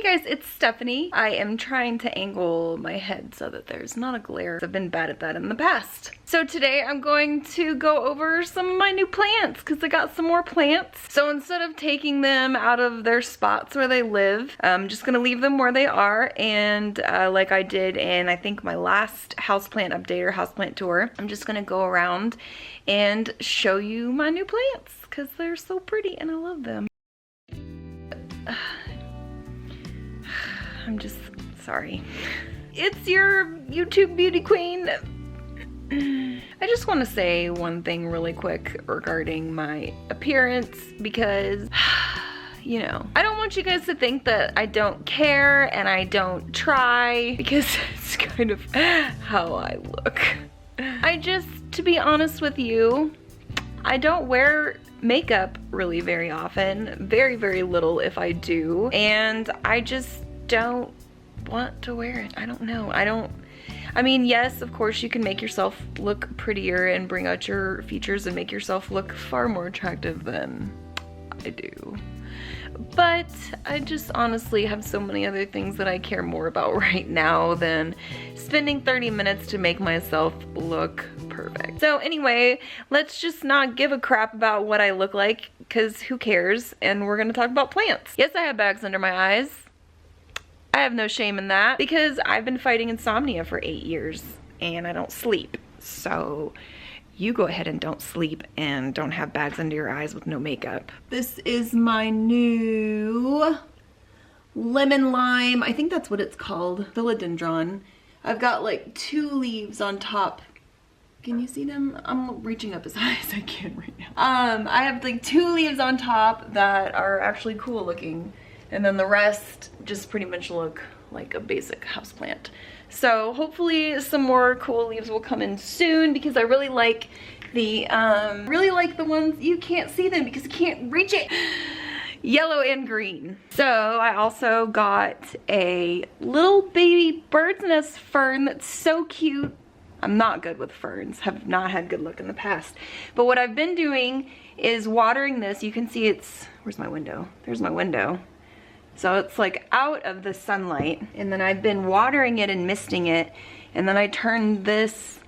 Hey guys, it's Stephanie. I am trying to angle my head so that there's not a glare. I've been bad at that in the past. So today I'm going to go over some of my new plants because I got some more plants. So instead of taking them out of their spots where they live, I'm just gonna leave them where they are. And like I did in, I think, my last houseplant update or houseplant tour, I'm just gonna go around and show you my new plants because they're so pretty and I love them. I'm just sorry. It's your YouTube beauty queen. I just want to say one thing really quick regarding my appearance because, you know, I don't want you guys to think that I don't care and I don't try because it's kind of how I look. I just, to be honest with you, I don't wear makeup really very often, very, very little if I do, and I just don't want to wear it. I don't know. I mean, yes, of course you can make yourself look prettier and bring out your features and make yourself look far more attractive than I do. But I just honestly have so many other things that I care more about right now than spending 30 minutes to make myself look perfect. So anyway, let's just not give a crap about what I look like because who cares? And we're gonna talk about plants. Yes, I have bags under my eyes. I have no shame in that because I've been fighting insomnia for 8 years and I don't sleep. So you go ahead and don't sleep and don't have bags under your eyes with no makeup. This is my new lemon lime, I think that's what it's called, philodendron. I've got like 2 leaves on top. Can you see them? I'm reaching up as high as I can right now. I have like 2 leaves on top that are actually cool looking. And then the rest just pretty much look like a basic houseplant. So hopefully some more cool leaves will come in soon because I really like the ones, you can't see them because you can't reach it. Yellow and green. So I also got a little baby bird's nest fern that's so cute. I'm not good with ferns, have not had good luck in the past. But what I've been doing is watering this. You can see it's, where's my window? There's my window. So it's like out of the sunlight, and then I've been watering it and misting it, and then I turned this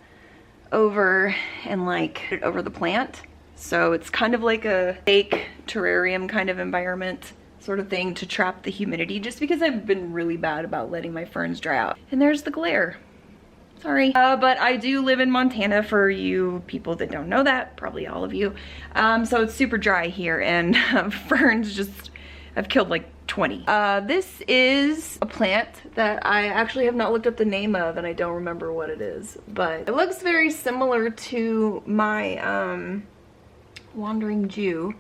over and like put it over the plant. So it's kind of like a fake terrarium kind of environment sort of thing to trap the humidity, just because I've been really bad about letting my ferns dry out. And there's the glare. Sorry. But I do live in Montana, for you people that don't know that, probably all of you. So it's super dry here, and ferns just, I've killed like 20. This is a plant that I actually have not looked up the name of and I don't remember what it is, but it looks very similar to my wandering Jew.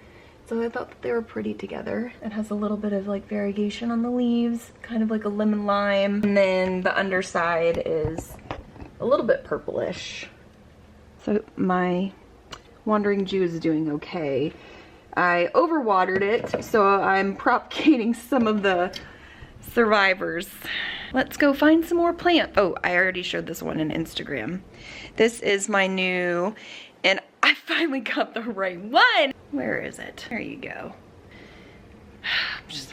So I thought that they were pretty together. It has a little bit of like variegation on the leaves, kind of like a lemon lime. And then the underside is a little bit purplish. So my wandering Jew is doing okay. I overwatered it, so I'm propagating some of the survivors. Let's go find some more plant. Oh, I already showed this one on Instagram. This is my new, and I finally got the right one. Where is it? There you go. Just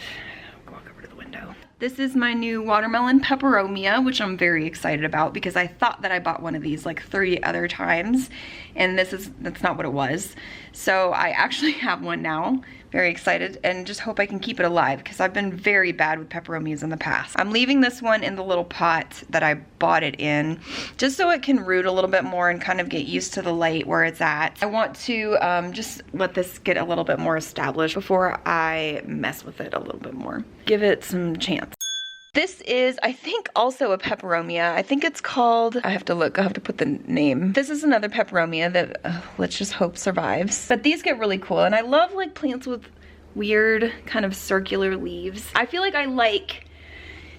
walk over to the window. This is my new watermelon peperomia, which I'm very excited about because I thought that I bought one of these like 30 other times, and that's not what it was. So I actually have one now. Very excited, and just hope I can keep it alive because I've been very bad with peperomias in the past. I'm leaving this one in the little pot that I bought it in just so it can root a little bit more and kind of get used to the light where it's at. I want to just let this get a little bit more established before I mess with it a little bit more. Give it some chance. This is, I think, also a peperomia. I think it's called, I have to look, I have to put the name. This is another peperomia that, let's just hope survives. But these get really cool, and I love like plants with weird kind of circular leaves. I feel like I like,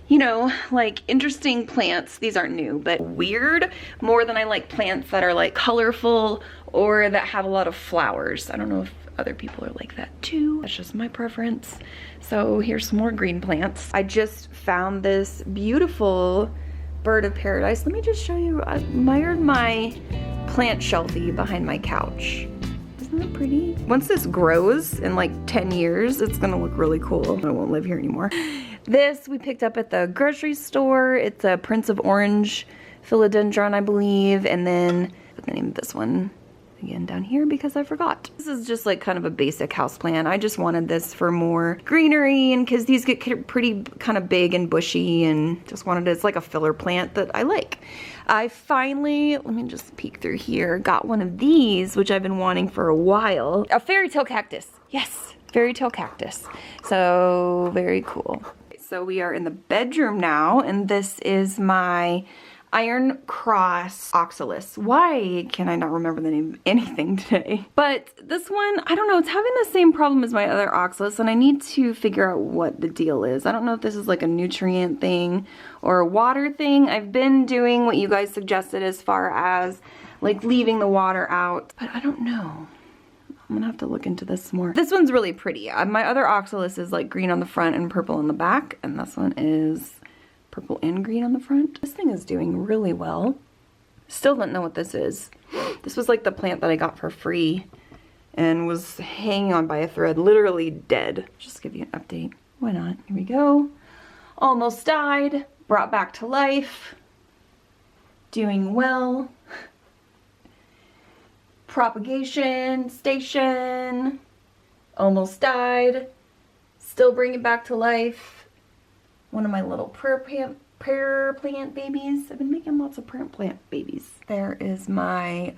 you know, like interesting plants, these aren't new, but weird more than I like plants that are like colorful or that have a lot of flowers. I don't know if other people are like that too. That's just my preference. So here's some more green plants. I just found this beautiful bird of paradise. Let me just show you. I admired my plant shelfie behind my couch. Isn't that pretty? Once this grows in like 10 years, it's gonna look really cool. I won't live here anymore. This we picked up at the grocery store. It's a Prince of Orange philodendron, I believe. And then put the name of this one again down here because I forgot. This is just like kind of a basic houseplant. I just wanted this for more greenery and because these get pretty kind of big and bushy, and just wanted it as like a filler plant that I like. I finally, let me just peek through here, got one of these, which I've been wanting for a while. A fairy tale cactus. Yes, fairy tale cactus. So very cool. So we are in the bedroom now, and this is my Iron Cross Oxalis. Why can I not remember the name of anything today? But this one, I don't know, it's having the same problem as my other Oxalis, and I need to figure out what the deal is. I don't know if this is like a nutrient thing or a water thing. I've been doing what you guys suggested as far as like leaving the water out, but I don't know. I'm gonna have to look into this more. This one's really pretty. My other Oxalis is like green on the front and purple on the back, and this one is purple and green on the front. This thing is doing really well. Still don't know what this is. This was like the plant that I got for free and was hanging on by a thread, literally dead. Just give you an update. Why not? Here we go. Almost died, brought back to life, doing well. Propagation station, almost died, still bring it back to life. One of my little prayer plant babies. I've been making lots of prayer plant babies. There is my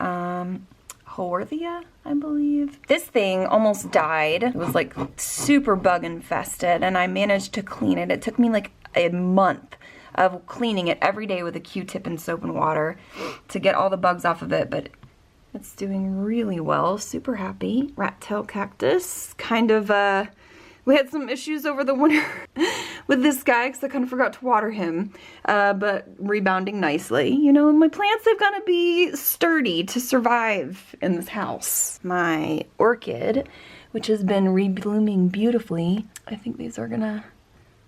Hoarthia, I believe. This thing almost died. It was like super bug infested, and I managed to clean it. It took me like a month of cleaning it every day with a Q-tip and soap and water to get all the bugs off of it, but it's doing really well. Super happy. Rat tail cactus. Kind of, we had some issues over the winter with this guy because I kind of forgot to water him, but rebounding nicely. You know, my plants, they've got to be sturdy to survive in this house. My orchid, which has been reblooming beautifully. I think these are gonna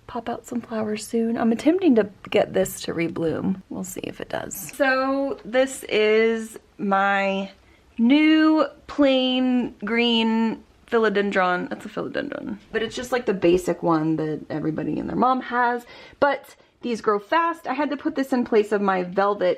pop out some flowers soon. I'm attempting to get this to rebloom. We'll see if it does. So this is my new plain green philodendron. That's a philodendron, but it's just like the basic one that everybody and their mom has, but these grow fast. I had to put this in place of my copper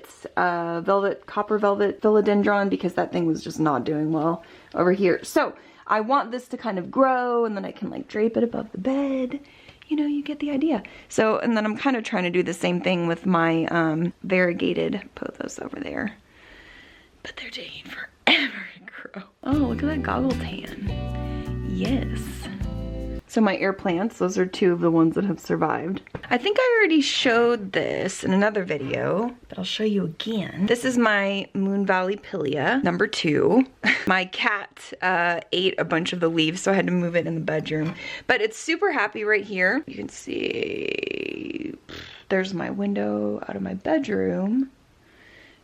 velvet philodendron because that thing was just not doing well over here. So I want this to kind of grow, and then I can like drape it above the bed. You know, you get the idea. So, and then I'm kind of trying to do the same thing with my variegated pothos over there, but they're taking forever to grow. Oh, look at that goggle tan. Yes. So my air plants, those are two of the ones that have survived. I think I already showed this in another video, but I'll show you again. This is my Moon Valley Pilia, number 2. My cat ate a bunch of the leaves, so I had to move it in the bedroom. But it's super happy right here. You can see there's my window out of my bedroom.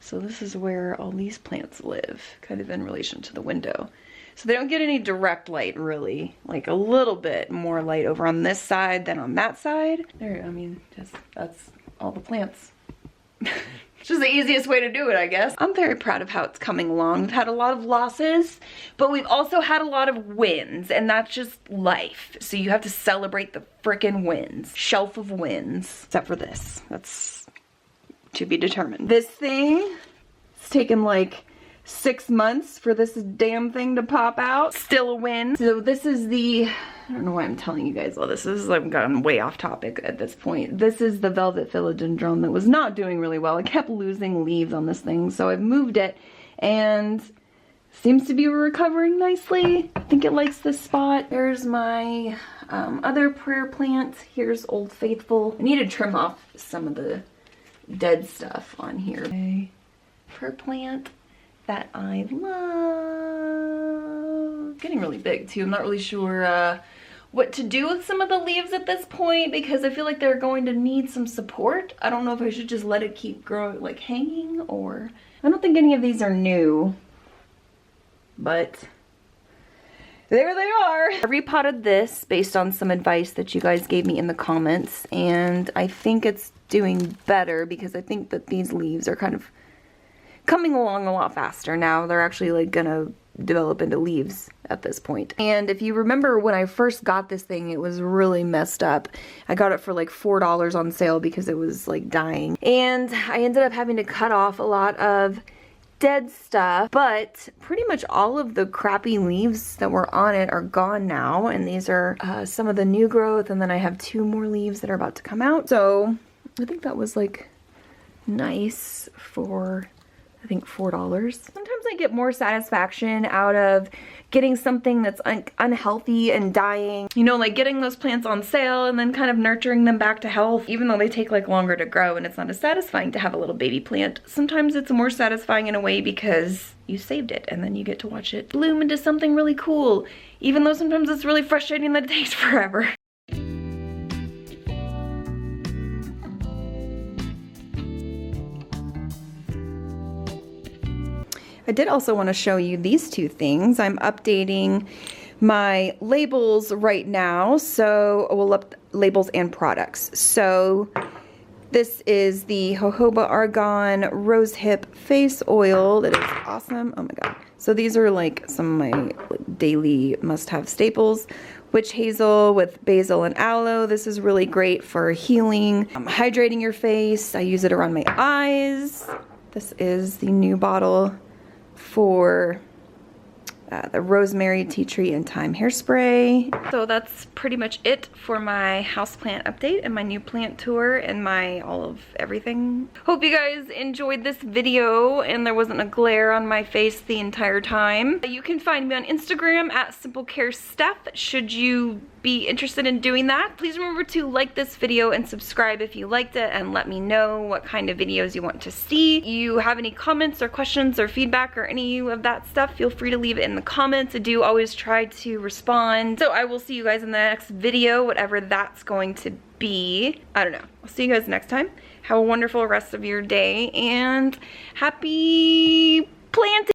So this is where all these plants live, kind of in relation to the window. So they don't get any direct light, really. Like a little bit more light over on this side than on that side. There, I mean, that's all the plants. It's just the easiest way to do it, I guess. I'm very proud of how it's coming along. We've had a lot of losses, but we've also had a lot of wins, and that's just life. So you have to celebrate the frickin' wins. Shelf of wins. Except for this. That's to be determined. This thing, it's taken like 6 months for this damn thing to pop out. Still a win. So this is the, I don't know why I'm telling you guys all this. This is, I've gotten way off topic at this point. This is the velvet philodendron that was not doing really well. I kept losing leaves on this thing, so I've moved it and seems to be recovering nicely. I think it likes this spot. There's my other prayer plant. Here's Old Faithful. I need to trim off some of the dead stuff on here. A prayer plant that I love. It's getting really big too. I'm not really sure what to do with some of the leaves at this point because I feel like they're going to need some support. I don't know if I should just let it keep growing, like hanging, or I don't think any of these are new, but there they are. I repotted this based on some advice that you guys gave me in the comments, and I think it's doing better because I think that these leaves are kind of coming along a lot faster now. They're actually like gonna develop into leaves at this point. And if you remember when I first got this thing, it was really messed up. I got it for like $4 on sale because it was like dying. And I ended up having to cut off a lot of dead stuff, but pretty much all of the crappy leaves that were on it are gone now. And these are some of the new growth, and then I have 2 more leaves that are about to come out. So I think that was like nice for, I think, $4. Sometimes I get more satisfaction out of getting something that's unhealthy and dying. You know, like getting those plants on sale and then kind of nurturing them back to health, even though they take like longer to grow and it's not as satisfying to have a little baby plant. Sometimes it's more satisfying in a way because you saved it and then you get to watch it bloom into something really cool, even though sometimes it's really frustrating that it takes forever. I did also want to show you these 2 things. I'm updating my labels right now, so we'll up labels and products. So this is the jojoba argan rosehip face oil that is awesome. Oh my god. So these are like some of my daily must-have staples. Witch hazel with basil and aloe. This is really great for healing, hydrating your face. I use it around my eyes. This is the new bottle for the rosemary, tea tree, and thyme hairspray. So that's pretty much it for my houseplant update and my new plant tour and my all of everything. Hope you guys enjoyed this video and there wasn't a glare on my face the entire time. You can find me on Instagram at SimpleCareSteph should you be interested in doing that. Please remember to like this video and subscribe if you liked it, and let me know what kind of videos you want to see. You have any comments or questions or feedback or any of that stuff, feel free to leave it in the comments. I do always try to respond. So I will see you guys in the next video, whatever that's going to be. I don't know. I'll see you guys next time. Have a wonderful rest of your day and happy planting.